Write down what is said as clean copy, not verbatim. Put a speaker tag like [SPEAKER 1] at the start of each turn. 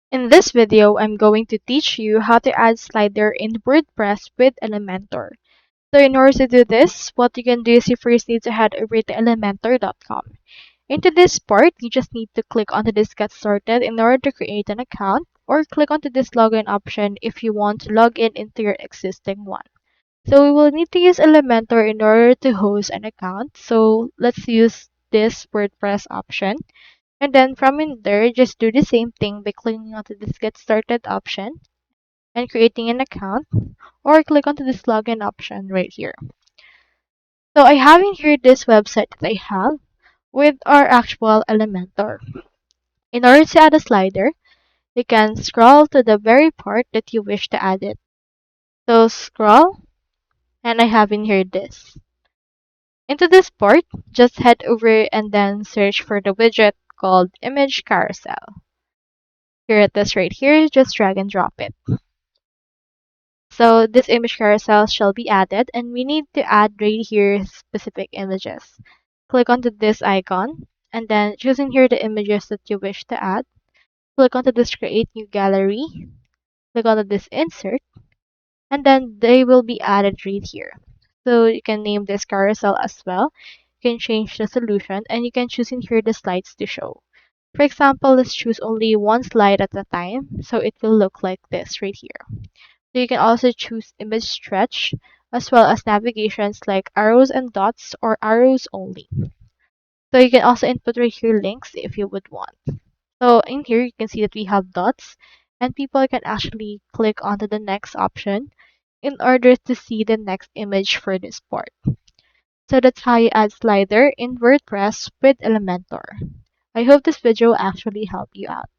[SPEAKER 1] In this video, I'm going to teach you how to add slider in WordPress with Elementor. So in order to do this, what you can do is you first need to head over to elementor.com. Into this part, you just need to click onto this Get Started in order to create an account, or click onto this Login option if you want to log in into your existing one. So we will need to use Elementor in order to host an account. So let's use this WordPress option. And then from in there, just do the same thing by clicking onto this Get Started option and creating an account, or click onto this Login option right here. So I have in here this website that I have with our actual Elementor. In order to add a slider, you can scroll to the very part that you wish to add it. So scroll, and I have in here this. Into this part, just head over and then search for the widget called Image Carousel. Here it is right here, just drag and drop it. So this image carousel shall be added, and we need to add right here specific images. Click onto this icon and then choosing here the images that you wish to add. Click onto this create new gallery. Click onto this insert, and then they will be added right here. So you can name this carousel as well. You can change the solution, and you can choose in here the slides to show. For example, let's choose only one slide at a time, so it will look like this right here. So you can also choose image stretch as well as navigations like arrows and dots or arrows only. So you can also input right here links if you would want. So in here you can see that we have dots, and people can actually click onto the next option in order to see the next image for this part. So that's how you add slider in WordPress with Elementor. I hope this video actually helped you out.